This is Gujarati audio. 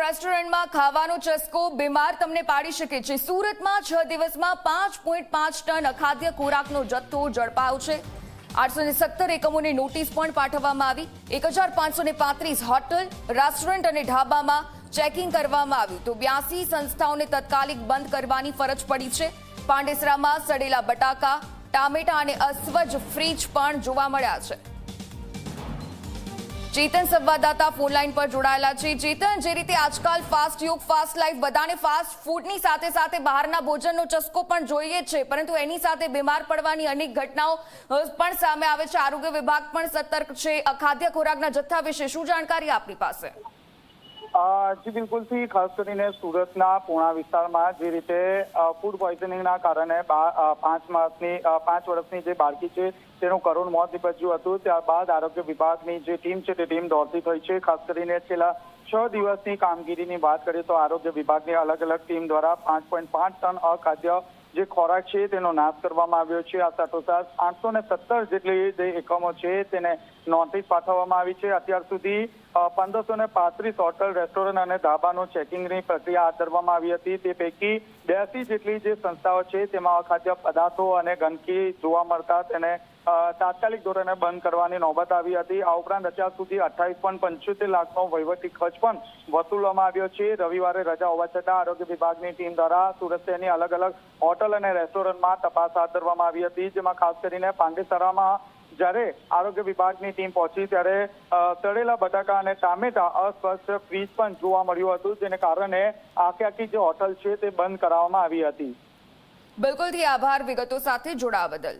રેસ્ટોરન્ટમાં ખાવાનો ચસ્કો બીમાર તમને પાડી શકે છે। સુરતમાં 6 દિવસમાં 5.5 ટન અખાદ્ય ખોરાકનો જથ્થો ઝડપાયો છે। 817 એકમોને નોટિસ પણ પાઠવવામાં આવી। 1535 હોટલ, રેસ્ટોરન્ટ અને ઢાબામાં ચેકિંગ કરવામાં આવ્યું તો 82 સંસ્થાઓને તાત્કાલિક બંધ કરવાની ફરજ પડી છે। પાંડેસરામાં સડેલા બટાકા, ટામેટા અને અસ્વજ ફ્રીજ પણ જોવા મળ્યા છે। ચેતન સંવાદદાતા ફોનલાઈન પર જોડાયેલા છે। ચેતન, જે રીતે આજકાલ ફાસ્ટ યુગ, ફાસ્ટ લાઈફ, બધાને ફાસ્ટ ફૂડની સાથે સાથે બહારના ભોજનનો ચસ્કો પણ જોઈએ છે, પરંતુ એની સાથે બીમાર પડવાની અનેક ઘટનાઓ પણ સામે આવે છે। આરોગ્ય વિભાગ પણ સતર્ક છે। અખાદ્ય ખોરાકના જથ્થા વિશે શું જાણકારી આપની પાસે? જી બિલકુલથી ખાસ કરીને સુરતના પૂર્ણા વિસ્તારમાં જે રીતે ફૂડ પોઈઝનિંગના કારણે 5 વર્ષની જે બાળકી છે તેનું કરુણ મોત નીપજ્યું હતું। ત્યારબાદ આરોગ્ય વિભાગની જે ટીમ છે તે ટીમ દોડતી થઈ છે। ખાસ કરીને છેલ્લા 6 દિવસની કામગીરીની વાત કરીએ તો આરોગ્ય વિભાગની અલગ અલગ ટીમ દ્વારા 5.5 ટન અખાદ્ય જે ખોરાક છે તેનો નાશ કરવામાં આવ્યો છે। આ સાથોસાથ 817 જેટલી જે એકમો છે તેને નોટિસ પાઠવવામાં આવી છે। અત્યાર સુધી 1535 હોટલ, રેસ્ટોરન્ટ અને ધાબાનું ચેકિંગની પ્રક્રિયા હાથ ધરવામાં આવી હતી। તે પૈકી 82 જેટલી જે સંસ્થાઓ છે તેમાં અખાદ્ય પદાર્થો અને ગંદકી જોવા મળતા તેને તાત્કાલિક ધોરણે બંધ કરવાની નોબત આવી હતી। આ ઉપરાંત અત્યાર સુધી 28.75 લાખનો વહીવટી ખર્ચ પણ વસૂલવામાં આવ્યો છે। રવિવારે રજા હોવા છતાં આરોગ્ય વિભાગની ટીમ દ્વારા સુરત શહેરની અલગ અલગ હોટલ અને રેસ્ટોરન્ટમાં તપાસ હાથ ધરવામાં આવી હતી, જેમાં ખાસ કરીને પાંડેસરામાં જ્યારે આરોગ્ય વિભાગની ટીમ પહોંચી ત્યારે તળેલા બટાકા અને ટામેટા અસ્વચ્છ ફ્રીજ પણ જોવા મળ્યું હતું, જેને કારણે આખી જે હોટલ છે તે બંધ કરાવવામાં આવી હતી। બિલકુલથી આભાર વિગતો સાથે જોડાવા બદલ।